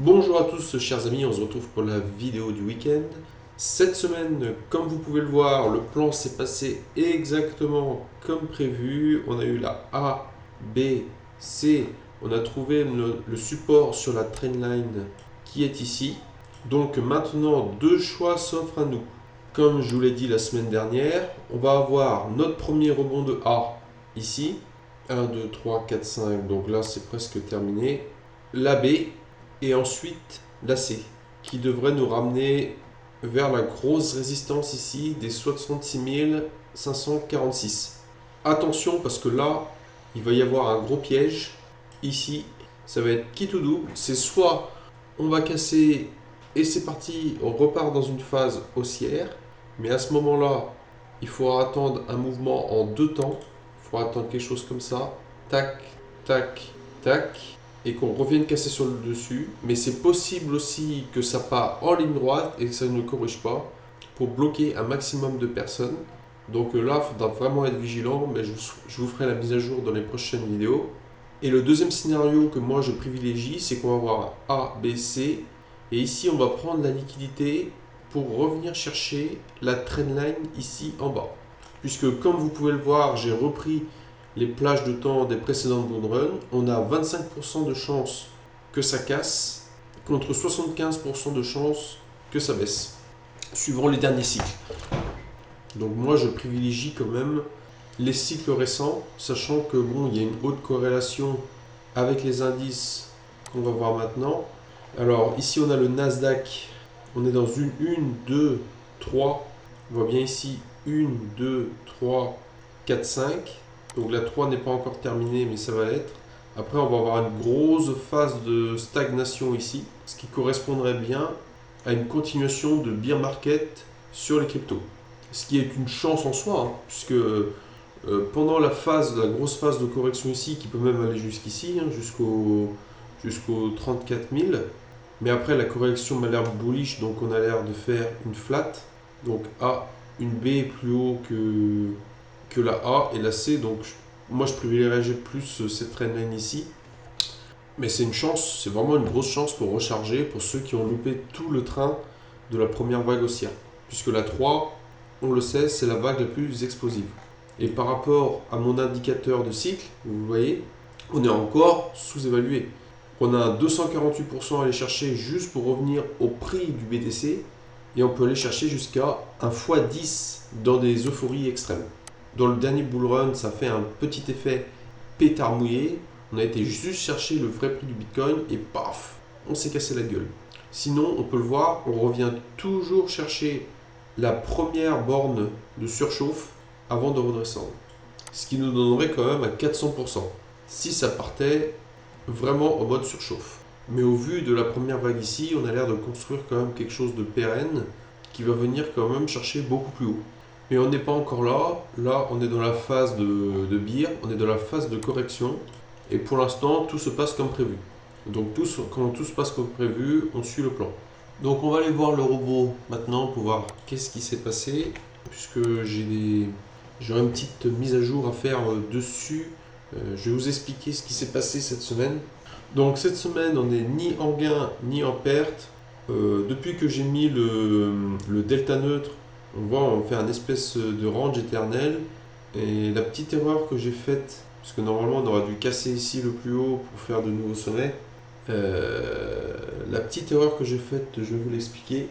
Bonjour à tous chers amis, on se retrouve pour la vidéo du week-end. Cette semaine, comme vous pouvez le voir, le plan s'est passé exactement comme prévu. On a eu la A, B, C. On a trouvé le support sur la trendline qui est ici. Donc maintenant, deux choix s'offrent à nous. Comme je vous l'ai dit la semaine dernière, on va avoir notre premier rebond de A ici. 1, 2, 3, 4, 5. Donc là, c'est presque terminé. La B et ensuite la C, qui devrait nous ramener vers la grosse résistance ici des 66 546. Attention parce que là, il va y avoir un gros piège. Ici, ça va être quitte ou double. C'est soit on va casser et c'est parti, on repart dans une phase haussière. Mais à ce moment-là, il faudra attendre un mouvement en deux temps. Il faudra attendre quelque chose comme ça. Tac, tac, tac, et qu'on revienne casser sur le dessus. Mais c'est possible aussi que ça part en ligne droite et que ça ne corrige pas pour bloquer un maximum de personnes. Donc là, il faudra vraiment être vigilant, mais je vous ferai la mise à jour dans les prochaines vidéos. Et le deuxième scénario que moi je privilégie, c'est qu'on va avoir A, B, C. Et ici, on va prendre la liquidité pour revenir chercher la trendline ici en bas. Puisque comme vous pouvez le voir, j'ai repris les plages de temps des précédentes bull runs. On a 25% de chance que ça casse contre 75% de chance que ça baisse, suivant les derniers cycles. Donc moi, je privilégie quand même les cycles récents, sachant que bon, il y a une haute corrélation avec les indices qu'on va voir maintenant. Alors ici, on a le Nasdaq. On est dans une 2, 3. On voit bien ici 1, 2, 3, 4, 5. Donc la 3 n'est pas encore terminée, mais ça va l'être. Après, on va avoir une grosse phase de stagnation ici, ce qui correspondrait bien à une continuation de bear market sur les cryptos. Ce qui est une chance en soi, hein, puisque pendant la grosse phase de correction ici, qui peut même aller jusqu'ici, hein, jusqu'aux 34 000, mais après la correction m'a l'air bullish, donc on a l'air de faire une flat. Donc A, une B plus haut que la A et la C, donc moi je privilégierais plus cette trendline ici. Mais c'est une chance, c'est vraiment une grosse chance pour recharger pour ceux qui ont loupé tout le train de la première vague haussière. Puisque la 3, on le sait, c'est la vague la plus explosive. Et par rapport à mon indicateur de cycle, vous voyez, on est encore sous-évalué. On a un 248% à aller chercher juste pour revenir au prix du BTC. Et on peut aller chercher jusqu'à un x10 dans des euphories extrêmes. Dans le dernier bull run, ça fait un petit effet pétard mouillé. On a été juste chercher le vrai prix du Bitcoin et paf, on s'est cassé la gueule. Sinon, on peut le voir, on revient toujours chercher la première borne de surchauffe avant de redescendre. Ce qui nous donnerait quand même à 400%. Si ça partait vraiment en mode surchauffe. Mais au vu de la première vague ici, on a l'air de construire quand même quelque chose de pérenne qui va venir quand même chercher beaucoup plus haut. Mais on n'est pas encore là. Là, on est dans la phase de bear, on est dans la phase de correction. Et pour l'instant, tout se passe comme prévu. Donc quand tout se passe comme prévu, on suit le plan. Donc on va aller voir le robot maintenant pour voir qu'est-ce qui s'est passé. Puisque j'aurai une petite mise à jour à faire dessus. Je vais vous expliquer ce qui s'est passé cette semaine. Donc cette semaine, on n'est ni en gain ni en perte. Depuis que j'ai mis le delta neutre, on voit on fait un espèce de range éternel. Et la petite erreur que j'ai faite, parce que normalement on aurait dû casser ici le plus haut pour faire de nouveaux sommets. La petite erreur que j'ai faite, je vais vous l'expliquer.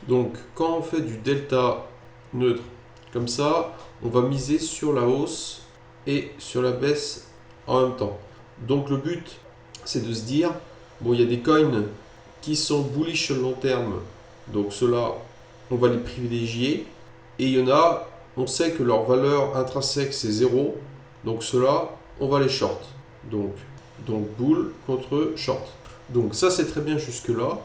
Donc quand on fait du delta neutre comme ça, on va miser sur la hausse et sur la baisse en même temps. Donc le but, c'est de se dire, bon, il y a des coins qui sont bullish sur le long terme, donc ceux-là, on va les privilégier. Et il y en a, on sait que leur valeur intrinsèque, c'est 0, donc ceux-là, on va les short. Donc bull contre short. Donc ça, c'est très bien jusque-là.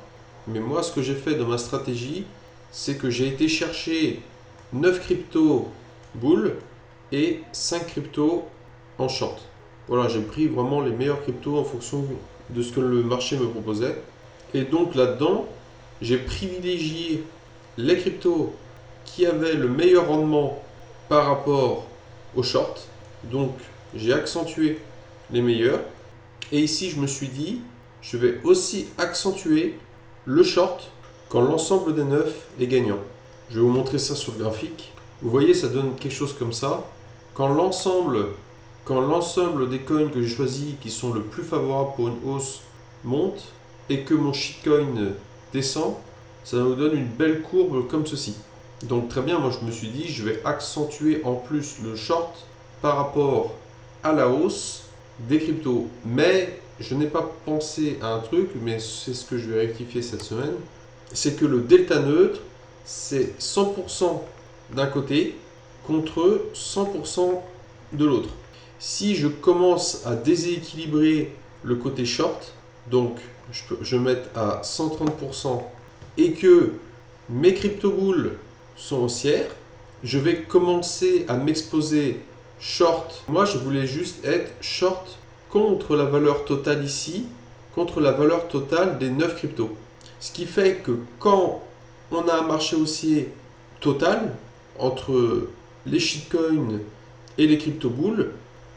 Mais moi, ce que j'ai fait dans ma stratégie, c'est que j'ai été chercher 9 cryptos bull et 5 cryptos en short. Voilà, j'ai pris vraiment les meilleurs cryptos en fonction de ce que le marché me proposait. Et donc là-dedans, j'ai privilégié les cryptos qui avaient le meilleur rendement par rapport aux shorts. Donc j'ai accentué les meilleurs. Et ici, je me suis dit, je vais aussi accentuer le short quand l'ensemble des 9 est gagnant. Je vais vous montrer ça sur le graphique. Vous voyez, ça donne quelque chose comme ça. Quand l'ensemble des coins que j'ai choisis qui sont le plus favorables pour une hausse monte et que mon shitcoin descend, ça nous donne une belle courbe comme ceci. Donc très bien, moi je me suis dit, je vais accentuer en plus le short par rapport à la hausse des cryptos. Mais je n'ai pas pensé à un truc, mais c'est ce que je vais rectifier cette semaine, c'est que le delta neutre, c'est 100% d'un côté contre 100% de l'autre. Si je commence à déséquilibrer le côté short, donc je vais mettre à 130% et que mes crypto-boules sont haussières, je vais commencer à m'exposer short. Moi, je voulais juste être short contre la valeur totale ici, contre la valeur totale des 9 cryptos. Ce qui fait que quand on a un marché haussier total entre les shitcoins et les crypto-boules,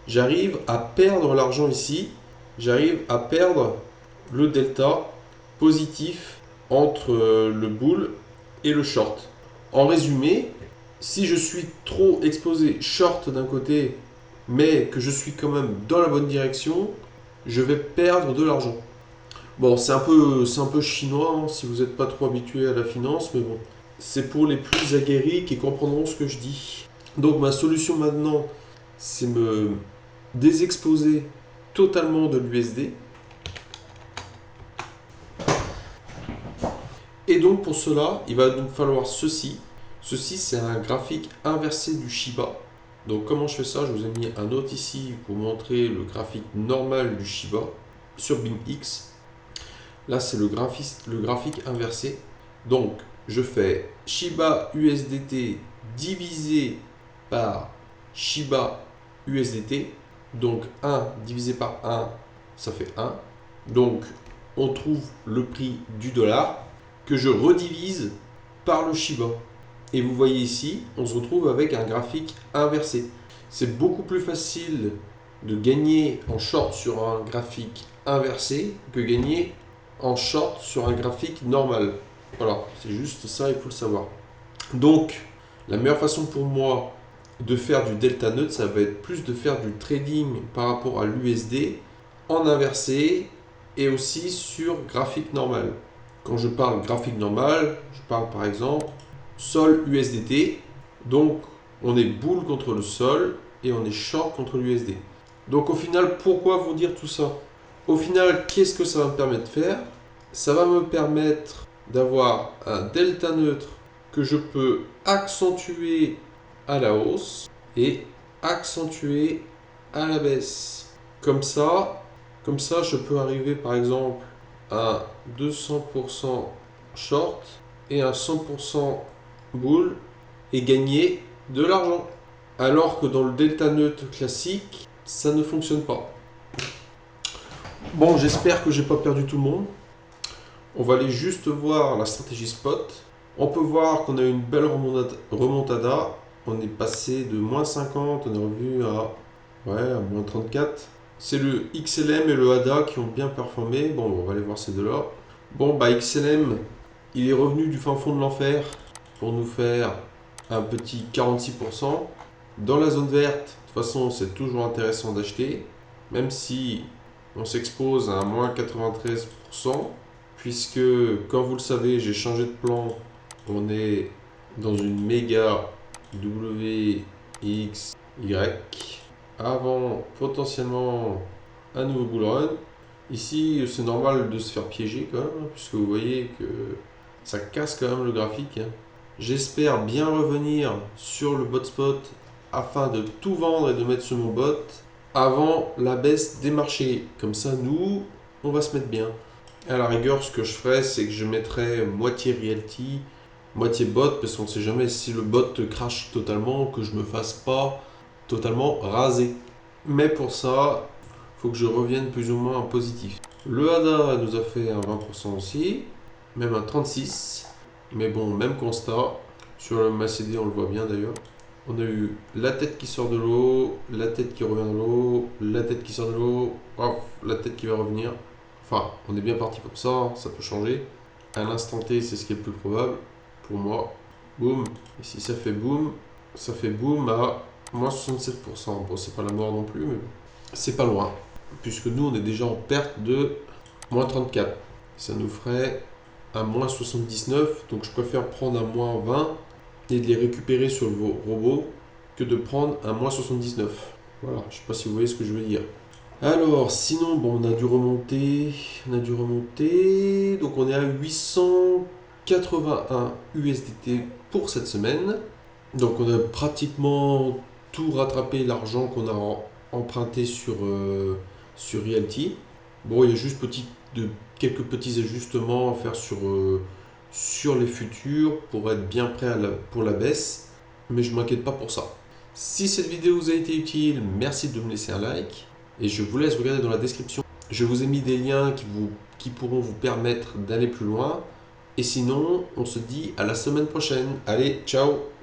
j'arrive à perdre l'argent ici, j'arrive à perdre le delta positif entre le bull et le short. En résumé, si je suis trop exposé short d'un côté, mais que je suis quand même dans la bonne direction, je vais perdre de l'argent. Bon, c'est un peu chinois hein, si vous n'êtes pas trop habitué à la finance, mais bon, c'est pour les plus aguerris qui comprendront ce que je dis. Donc ma solution maintenant, c'est me désexposer totalement de l'USD. Et donc pour cela, il va nous falloir ceci. Ceci, c'est un graphique inversé du Shiba. Donc comment je fais ça? Je vous ai mis un autre ici pour montrer le graphique normal du Shiba sur BingX. Là, c'est le graphique inversé. Donc, je fais Shiba USDT divisé par Shiba USDT. Donc, 1 divisé par 1, ça fait 1. Donc, on trouve le prix du dollar que je redivise par le Shiba. Et vous voyez ici, on se retrouve avec un graphique inversé. C'est beaucoup plus facile de gagner en short sur un graphique inversé que gagner en short sur un graphique normal. Voilà, c'est juste ça, il faut le savoir. Donc, la meilleure façon pour moi de faire du delta neutre, ça va être plus de faire du trading par rapport à l'USD en inversé et aussi sur graphique normal. Quand je parle graphique normal, je parle par exemple sol USDT. Donc, on est bull contre le sol et on est short contre l'USD. Donc, au final, pourquoi vous dire tout ça? Au final, qu'est-ce que ça va me permettre de faire? Ça va me permettre d'avoir un delta neutre que je peux accentuer à la hausse et accentuer à la baisse. Comme ça, je peux arriver par exemple à 200% short et à 100% bull et gagner de l'argent. Alors que dans le delta neutre classique, ça ne fonctionne pas. Bon, j'espère que j'ai pas perdu tout le monde. On va aller juste voir la stratégie spot. On peut voir qu'on a eu une belle remontada. On est passé de moins 50, on est revenu à moins 34. C'est le XLM et le ADA qui ont bien performé. Bon, on va aller voir ces deux-là. Bon, bah XLM, il est revenu du fin fond de l'enfer pour nous faire un petit 46%. Dans la zone verte, de toute façon, c'est toujours intéressant d'acheter, même si on s'expose à un moins 93%, puisque, comme vous le savez, j'ai changé de plan. On est dans une méga WXY avant potentiellement un nouveau bull run. Ici, c'est normal de se faire piéger quand même, puisque vous voyez que ça casse quand même le graphique. J'espère bien revenir sur le bot spot afin de tout vendre et de mettre sur mon bot avant la baisse des marchés. Comme ça, nous, on va se mettre bien. À la rigueur, ce que je ferais, c'est que je mettrais moitié realty, moitié bot, parce qu'on ne sait jamais si le bot crache totalement, que je me fasse pas totalement raser. Mais pour ça, il faut que je revienne plus ou moins en positif. Le ADA nous a fait un 20% aussi, même un 36%. Mais bon, même constat. Sur le MACD, on le voit bien d'ailleurs. On a eu la tête qui sort de l'eau, la tête qui revient de l'eau, la tête qui sort de l'eau, hop, la tête qui va revenir. Enfin, on est bien parti comme ça peut changer. À l'instant T, c'est ce qui est le plus probable pour moi. Boum. Et si ça fait boum à moins 67%. Bon, c'est pas la mort non plus, mais c'est pas loin. Puisque nous, on est déjà en perte de moins 34. Ça nous ferait un moins 79. Donc je préfère prendre un moins 20 et de les récupérer sur le robot que de prendre un moins 79. Voilà, je sais pas si vous voyez ce que je veux dire. Alors, sinon, bon, on a dû remonter, donc on est à 881 USDT pour cette semaine. Donc on a pratiquement tout rattrapé l'argent qu'on a emprunté sur Realty. Bon, il y a juste quelques petits ajustements à faire sur les futurs pour être bien prêt pour la baisse, mais je ne m'inquiète pas pour ça. Si cette vidéo vous a été utile, merci de me laisser un like et je vous laisse regarder dans la description. Je vous ai mis des liens qui pourront vous permettre d'aller plus loin. Et sinon, on se dit à la semaine prochaine. Allez, ciao!